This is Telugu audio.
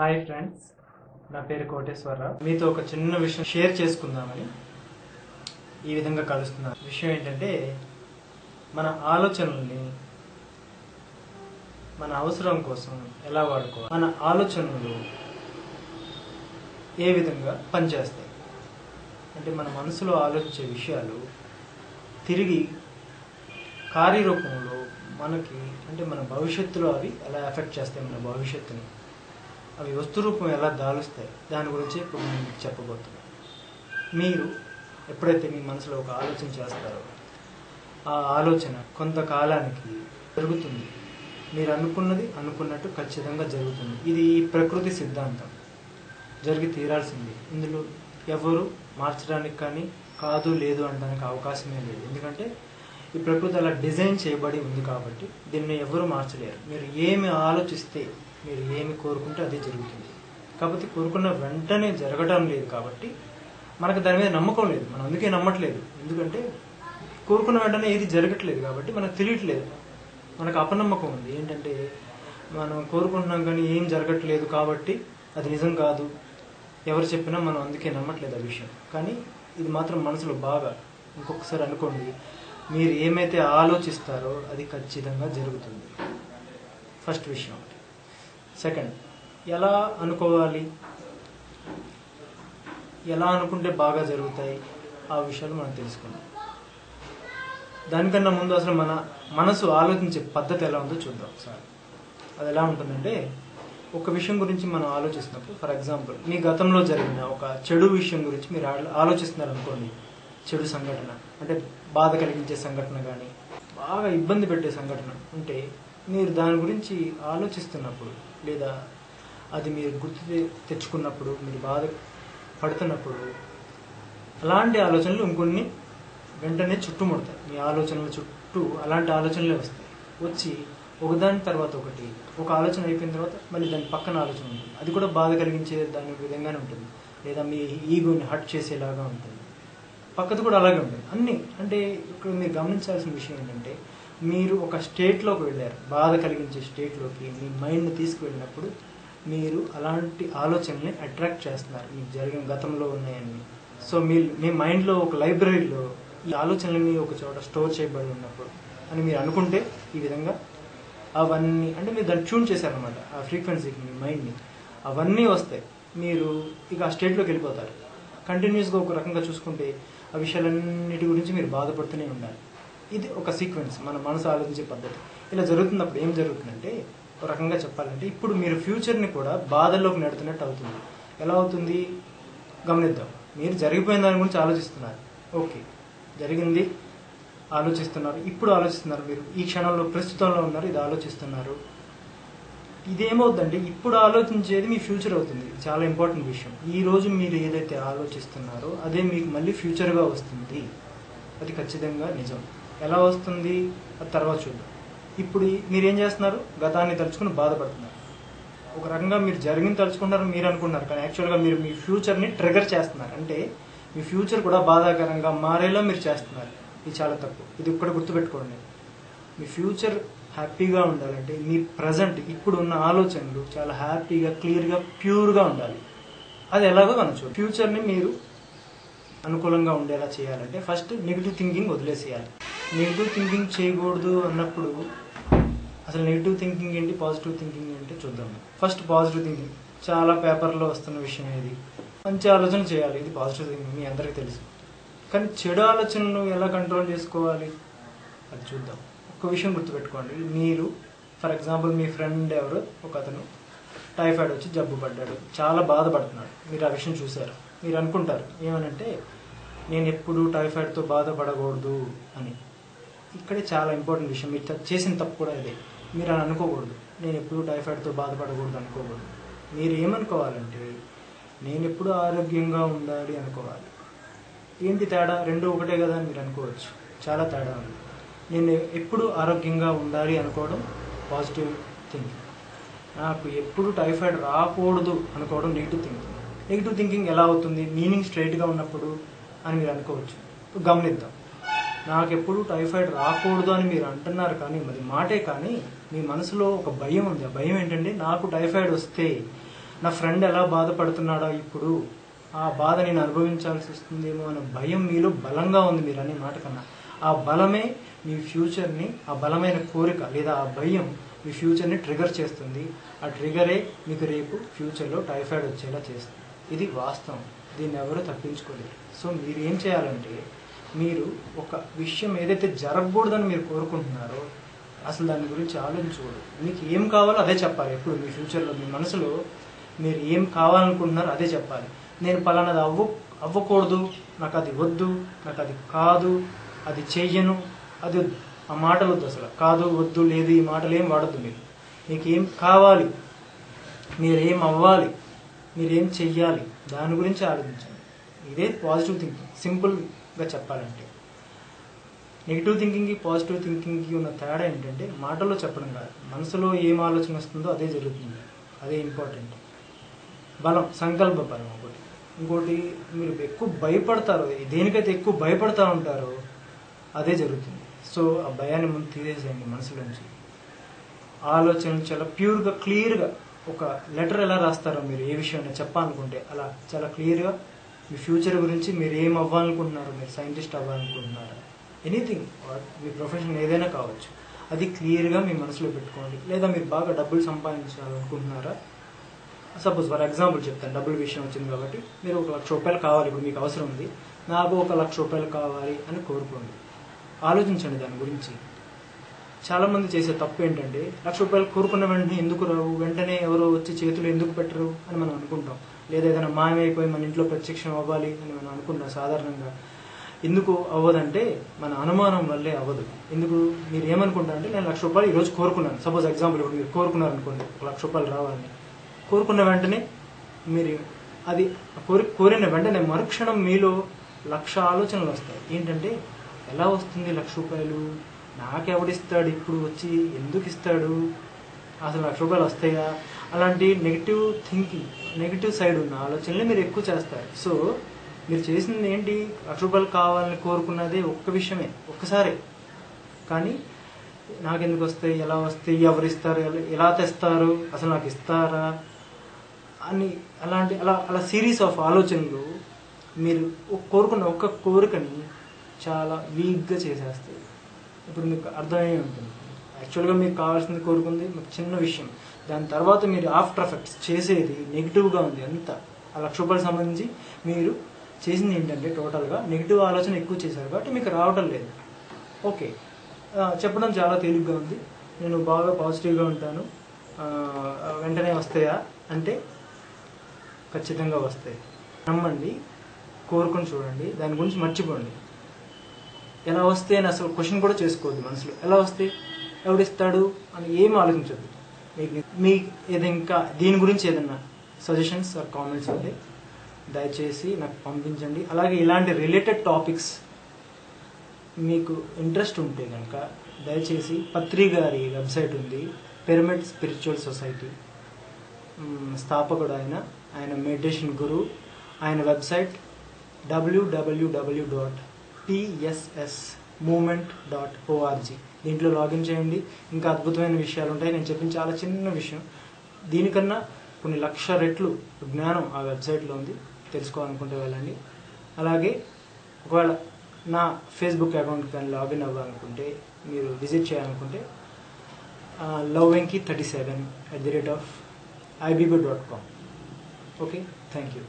హాయ్ ఫ్రెండ్స్, నా పేరు కోటేశ్వరరావు. మీతో ఒక చిన్న విషయం షేర్ చేసుకుందామని ఈ విధంగా కలుస్తున్నాను. విషయం ఏంటంటే, మన ఆలోచనల్ని మన అవసరం కోసం ఎలా వాడుకోవాలి, మన ఆలోచనలు ఏ విధంగా పనిచేస్తాయి అంటే, మన మనసులో ఆలోచించే విషయాలు తిరిగి కార్యరూపంలో మనకి అంటే మన భవిష్యత్తులో అవి ఎలా ఎఫెక్ట్ చేస్తాయి, మన భవిష్యత్తుని అవి వస్తు రూపం ఎలా దాలుస్తాయి, దాని గురించి ఇప్పుడు నేను మీకు చెప్పబోతున్నాను. మీరు ఎప్పుడైతే మీ మనసులో ఒక ఆలోచన చేస్తారో ఆ ఆలోచన కొంతకాలానికి జరుగుతుంది. మీరు అనుకున్నది అనుకున్నట్టు ఖచ్చితంగా జరుగుతుంది. ఇది ప్రకృతి సిద్ధాంతం, జరిగి తీరాల్సింది. ఇందులో ఎవరు మార్చడానికి కానీ కాదు లేదు అనడానికి అవకాశమే లేదు. ఎందుకంటే ఈ ప్రకృతి అలా డిజైన్ చేయబడి ఉంది కాబట్టి దీన్ని ఎవరు మార్చలేరు. మీరు ఏమి ఆలోచిస్తే, మీరు ఏమి కోరుకుంటే అదే జరుగుతుంది. కాకపోతే కోరుకున్న వెంటనే జరగడం లేదు కాబట్టి మనకు దాని మీద నమ్మకం లేదు. మనం అందుకే నమ్మట్లేదు. ఎందుకంటే కోరుకున్న వెంటనే ఏది జరగట్లేదు కాబట్టి మనకు తెలియట్లేదు. మనకు అపనమ్మకం ఉంది. ఏంటంటే మనం కోరుకుంటున్నాం కానీ ఏం జరగట్లేదు కాబట్టి అది నిజం కాదు, ఎవరు చెప్పినా మనం అందుకే నమ్మట్లేదు ఆ విషయం. కానీ ఇది మాత్రం మనసులో బాగా ఇంకొకసారి అనుకోండి, మీరు ఏమైతే ఆలోచిస్తారో అది ఖచ్చితంగా జరుగుతుంది. ఫస్ట్ విషయం. సెకండ్, ఎలా అనుకోవాలి, ఎలా అనుకుంటే బాగా జరుగుతాయి, ఆ విషయాలు మనం తెలుసుకుందాం. దానికన్నా ముందు అసలు మన మనసు ఆలోచించే పద్ధతి ఎలా ఉందో చూద్దాం ఒకసారి. అది ఎలా ఉంటుందంటే, ఒక విషయం గురించి మనం ఆలోచిస్తున్నప్పుడు, ఫర్ ఎగ్జాంపుల్ మీ గతంలో జరిగిన ఒక చెడు విషయం గురించి మీరు ఆలోచిస్తున్నారు అనుకోండి. చెడు సంఘటన అంటే బాధ కలిగించే సంఘటన కానీ బాగా ఇబ్బంది పెట్టే సంఘటన ఉంటే మీరు దాని గురించి ఆలోచిస్తున్నప్పుడు, లేదా అది మీరు గుర్తు తెచ్చుకున్నప్పుడు, మీరు బాధ పడుతున్నప్పుడు అలాంటి ఆలోచనలు ఇంకొన్ని వెంటనే చుట్టుముడతాయి. మీ ఆలోచనల చుట్టూ అలాంటి ఆలోచనలే వస్తాయి. వచ్చి ఒకదాని తర్వాత ఒకటి, ఒక ఆలోచన అయిపోయిన తర్వాత మళ్ళీ దాని పక్కన ఆలోచన ఉంటుంది. అది కూడా బాధ కలిగించే దాని విధంగానే ఉంటుంది, లేదా మీ ఈగోని హర్ట్ చేసేలాగా ఉంటుంది. పక్కది కూడా అలాగే ఉంటుంది. అన్నీ అంటే ఇక్కడ మీరు గమనించాల్సిన విషయం ఏంటంటే, మీరు ఒక స్టేట్లోకి వెళ్ళారు, బాధ కలిగించే స్టేట్లోకి మీ మైండ్ని తీసుకువెళ్ళినప్పుడు మీరు అలాంటి ఆలోచనల్ని అట్రాక్ట్ చేస్తున్నారు. మీకు జరిగిన గతంలో ఉన్నాయని. సో మీ మైండ్లో ఒక లైబ్రరీలో ఈ ఆలోచనలన్నీ ఒక చోట స్టోర్ చేయబడి ఉన్నప్పుడు అని మీరు అనుకుంటే, ఈ విధంగా అవన్నీ అంటే మీరు దాన్ని ట్యూన్ చేశారనమాట, ఆ ఫ్రీక్వెన్సీకి మీ మైండ్ని. అవన్నీ వస్తాయి, మీరు ఇక ఆ స్టేట్లోకి వెళ్ళిపోతారు. కంటిన్యూస్గా ఒక రకంగా చూసుకుంటే ఆ విషయాలన్నిటి గురించి మీరు బాధపడుతూనే ఉండాలి. ఇది ఒక సీక్వెన్స్, మన మనసు ఆలోచించే పద్ధతి. ఇలా జరుగుతున్నప్పుడు ఏం జరుగుతుందంటే, ఒక రకంగా చెప్పాలంటే ఇప్పుడు మీరు ఫ్యూచర్ని కూడా బాధల్లోకి నెడుతున్నట్టు అవుతుంది. ఎలా అవుతుంది గమనిద్దాం. మీరు జరిగిపోయిన దాని గురించి ఆలోచిస్తున్నారు, ఓకే, జరిగింది ఆలోచిస్తున్నారు, ఇప్పుడు ఆలోచిస్తున్నారు, మీరు ఈ క్షణంలో ప్రస్తుతంలో ఉన్నారు, ఇది ఆలోచిస్తున్నారు. ఇదేమవుతుందంటే ఇప్పుడు ఆలోచించేది మీ ఫ్యూచర్ అవుతుంది. చాలా ఇంపార్టెంట్ విషయం. ఈ రోజు మీరు ఏదైతే ఆలోచిస్తున్నారో అదే మీకు మళ్ళీ ఫ్యూచర్గా వస్తుంది. అది ఖచ్చితంగా నిజం. ఎలా వస్తుంది అది తర్వాత చూద్దాం. ఇప్పుడు మీరేం చేస్తున్నారు, గతాన్ని తలుచుకుని బాధపడుతున్నారు. ఒక రకంగా మీరు జరిగింది తలుచుకుంటారు మీరు అనుకుంటున్నారు, కానీ యాక్చువల్గా మీరు మీ ఫ్యూచర్ని ట్రిగర్ చేస్తున్నారు. అంటే మీ ఫ్యూచర్ కూడా బాధాకరంగా మారేలా మీరు చేస్తున్నారు. ఇది చాలా తప్పు. ఇది ఒక్కటి గుర్తుపెట్టుకోండి. మీ ఫ్యూచర్ హ్యాపీగా ఉండాలంటే మీ ప్రజెంట్ ఇప్పుడు ఉన్న ఆలోచనలు చాలా హ్యాపీగా, క్లియర్గా, ప్యూర్గా ఉండాలి. అది ఎలాగో మనం చూడండి. ఫ్యూచర్ని మీరు అనుకూలంగా ఉండేలా చేయాలంటే ఫస్ట్ నెగిటివ్ థింకింగ్ వదిలేసేయాలి. నెగిటివ్ థింకింగ్ చేయకూడదు అన్నప్పుడు అసలు నెగిటివ్ థింకింగ్ ఏంటి, పాజిటివ్ థింకింగ్ ఏంటి చూద్దాం. First positive thinking. చాలా పేపర్లో వస్తున్న విషయం ఇది. మంచి ఆలోచన చేయాలి, ఇది పాజిటివ్ థింకింగ్, మీ అందరికీ తెలుసు. కానీ చెడు ఆలోచనలు ఎలా కంట్రోల్ చేసుకోవాలి అది చూద్దాం. ఒక విషయం గుర్తుపెట్టుకోండి. మీరు ఫర్ ఎగ్జాంపుల్ మీ ఫ్రెండ్ ఎవరో ఒక అతను టైఫాయిడ్ వచ్చి జబ్బు పడ్డాడు, చాలా బాధపడుతున్నాడు. మీరు ఆ విషయం చూశారు. మీరు అనుకుంటారు ఏమనంటే, నేను ఎప్పుడు టైఫాయిడ్తో బాధపడకూడదు అని. ఇక్కడే చాలా ఇంపార్టెంట్ విషయం. మీరు చేసిన తప్పు కూడా ఇదే. మీరు అని అనుకోకూడదు, నేను ఎప్పుడు టైఫాయిడ్తో బాధపడకూడదు అనుకోకూడదు. మీరు ఏమనుకోవాలంటే, నేను ఎప్పుడు ఆరోగ్యంగా ఉండాలి అనుకోవాలి. ఏంటి తేడా? రెండు ఒకటే కదా అని మీరు అనుకోవచ్చు. చాలా తేడా ఉంది. నేను ఎప్పుడు ఆరోగ్యంగా ఉండాలి అనుకోవడం పాజిటివ్ థింకింగ్. నాకు ఎప్పుడు టైఫాయిడ్ రాకూడదు అనుకోవడం నెగిటివ్ థింకింగ్. నెగిటివ్ థింకింగ్ ఎలా అవుతుంది, మీనింగ్ స్ట్రైట్గా ఉన్నప్పుడు అని మీరు అనుకోవచ్చు. గమనిద్దాం. నాకు ఎప్పుడు టైఫాయిడ్ రాకూడదు అని మీరు అంటున్నారు, కానీ మరి మాటే, కానీ మీ మనసులో ఒక భయం ఉంది. ఆ భయం ఏంటంటే, నాకు టైఫాయిడ్ వస్తే నా ఫ్రెండ్ ఎలా బాధపడుతున్నాడో ఇప్పుడు ఆ బాధ నేను అనుభవించాల్సి వస్తుందేమో అనే భయం మీలో బలంగా ఉంది మీరు అనే మాట కన్నా. ఆ బలమే మీ ఫ్యూచర్ని, ఆ బలమైన కోరిక లేదా ఆ భయం మీ ఫ్యూచర్ని ట్రిగర్ చేస్తుంది. ఆ ట్రిగరే మీకు రేపు ఫ్యూచర్లో టైఫాయిడ్ వచ్చేలా చేస్తుంది. ఇది వాస్తవం, దీన్ని ఎవరూ తప్పించుకోలేరు. సో మీరు ఏం చేయాలంటే, మీరు ఒక విషయం ఏదైతే జరగకూడదని మీరు కోరుకుంటున్నారో అసలు దాని గురించి ఆలోచించకూడదు. మీకు ఏం కావాలో అదే చెప్పాలి. ఎప్పుడు మీ ఫ్యూచర్లో మీ మనసులో మీరు ఏం కావాలనుకుంటున్నారో అదే చెప్పాలి. నేను పలానాది అవ్వకూడదు, నాకు అది వద్దు, నాకు అది కాదు, అది చెయ్యను, అది వద్దు. ఆ మాటలు వద్దు, అసలు కాదు వద్దు లేదు ఈ మాటలు ఏం వాడద్దు. మీకు ఏం కావాలి, మీరేం అవ్వాలి, మీరేం చెయ్యాలి, దాని గురించి ఆలోచించండి. ఇదే పాజిటివ్ థింకింగ్. సింపుల్గా చెప్పాలంటే నెగిటివ్ థింకింగ్కి పాజిటివ్ థింకింగ్కి ఉన్న తేడా ఏంటంటే మాటల్లో చెప్పడం కాదు, మనసులో ఏం ఆలోచన వస్తుందో అదే జరుగుతుంది. అదే ఇంపార్టెంట్. బలం, సంకల్ప బలం ఒకటి. ఇంకోటి, మీరు ఎక్కువ భయపడతారో, దేనికైతే ఎక్కువ భయపడతా ఉంటారో అదే జరుగుతుంది. సో ఆ భయాన్ని ముందు తీసేసేయండి మనసులోంచి. ఆలోచనలు చాలా ప్యూర్గా, క్లియర్గా, ఒక లెటర్ ఎలా రాస్తారో మీరు ఏ విషయాన్ని చెప్పాలనుకుంటే అలా చాలా క్లియర్గా మీ ఫ్యూచర్ గురించి మీరు ఏం అవ్వాలనుకుంటున్నారు, మీరు సైంటిస్ట్ అవ్వాలనుకుంటున్నారా, ఎనీథింగ్, మీ ప్రొఫెషన్ ఏదైనా కావచ్చు, అది క్లియర్గా మీ మనసులో పెట్టుకోండి. లేదా మీరు బాగా డబ్బులు సంపాదించాలనుకుంటున్నారా, సపోజ్ ఫర్ ఎగ్జాంపుల్ చెప్తాను, డబ్బుల విషయం వచ్చింది కాబట్టి మీరు 1 లక్ష రూపాయలు కావాలి, ఇప్పుడు మీకు అవసరం ఉంది, నాకు 1 లక్ష రూపాయలు కావాలి అని కోరుకోండి. ఆలోచించండి దాని గురించి. చాలామంది చేసే తప్పు ఏంటంటే 1 లక్ష రూపాయలు కోరుకున్న వెంటనే ఎందుకు రావు, వెంటనే ఎవరో వచ్చి చేతులు ఎందుకు పెట్టరు అని మనం అనుకుంటాం. లేదా ఏదైనా మాయమైపోయి మన ఇంట్లో ప్రత్యక్షం అవ్వాలి అని మనం అనుకుంటాం. సాధారణంగా ఎందుకు అవ్వదంటే మన అనుమానం వల్లే అవ్వదు. ఎందుకు, మీరు ఏమనుకుంటారంటే నేను 1 లక్ష రూపాయలు ఈరోజు కోరుకున్నాను, సపోజ్ ఎగ్జాంపుల్ ఇప్పుడు మీరు కోరుకున్నారు అనుకోండి 1 లక్ష రూపాయలు రావాలని. కోరుకున్న వెంటనే మీరు అది కోరిన వెంటనే మరుక్షణం మీలో 1,00,000 ఆలోచనలు వస్తాయి. ఏంటంటే ఎలా వస్తుంది 1 లక్ష రూపాయలు, నాకెవడిస్తాడు ఇప్పుడు వచ్చి, ఎందుకు ఇస్తాడు, అసలు 1 లక్ష రూపాయలు వస్తాయా, అలాంటి నెగిటివ్ థింకింగ్, నెగిటివ్ సైడ్ ఉన్న ఆలోచనలు మీరు ఎక్కువ చేస్తారు. సో మీరు చేసింది ఏంటి, 1 లక్ష రూపాయలు కావాలని కోరుకున్నదే ఒక్క విషయమే, ఒక్కసారే. కానీ నాకెందుకు వస్తాయి, ఎలా వస్తాయి, ఎవరు ఇస్తారు, ఎలా తెస్తారు, అసలు నాకు ఇస్తారా అని అలా సిరీస్ ఆఫ్ ఆలోచనలు మీరు కోరుకున్న ఒక్క కోరికని చాలా వీక్గా చేసేస్తాయి. ఇప్పుడు మీకు అర్థమయ్యే ఉంటుంది, యాక్చువల్గా మీకు కావాల్సింది కోరుకుంది మీకు చిన్న విషయం, దాని తర్వాత మీరు ఆఫ్టర్ ఎఫెక్ట్స్ చేసేది నెగిటివ్గా ఉంది అంతా. ఆ 1 లక్ష రూపాయలకు సంబంధించి మీరు చేసింది ఏంటంటే టోటల్గా నెగిటివ్ ఆలోచన ఎక్కువ చేశారు కాబట్టి మీకు రావటం లేదు. ఓకే, చెప్పడం చాలా తేలిగ్గా ఉంది, నేను బాగా పాజిటివ్గా ఉంటాను, వెంటనే వస్తాయా అంటే ఖచ్చితంగా వస్తాయి. నమ్మండి, కోరుకొని చూడండి, దాని గురించి మర్చిపోండి. ఎలా వస్తే అని అసలు క్వశ్చన్ కూడా చేసుకోవద్దు మనసులో. ఎలా వస్తే, ఎవడిస్తాడు అని ఏం ఆలోచించద్దు. మీకు ఏది ఇంకా దీని గురించి ఏదన్నా సజెషన్స్ ఆర్ కామెంట్స్ ఉంటే దయచేసి నాకు పంపించండి. అలాగే ఇలాంటి రిలేటెడ్ టాపిక్స్ మీకు ఇంట్రెస్ట్ ఉంటే కనుక దయచేసి పత్రి గారి వెబ్సైట్ ఉంది, పిరమిడ్ స్పిరిచువల్ సొసైటీ స్థాపకుడు ఆయన మెడిటేషన్ గురు. ఆయన వెబ్సైట్ www.pssmovement.org. దీంట్లో లాగిన్ చేయండి. ఇంకా అద్భుతమైన విషయాలు ఉంటాయి. నేను చెప్పిన చాలా చిన్న విషయం, దీనికన్నా కొన్ని 1,00,000 రెట్లు జ్ఞానం ఆ వెబ్సైట్లో ఉంది. తెలుసుకోవాలనుకుంటే వెళ్ళండి. అలాగే ఒకవేళ నా ఫేస్బుక్ అకౌంట్ కానీ లాగిన్ అవ్వాలనుకుంటే, మీరు విజిట్ చేయాలనుకుంటే lovenki37@ibb.com. Okay, thank you.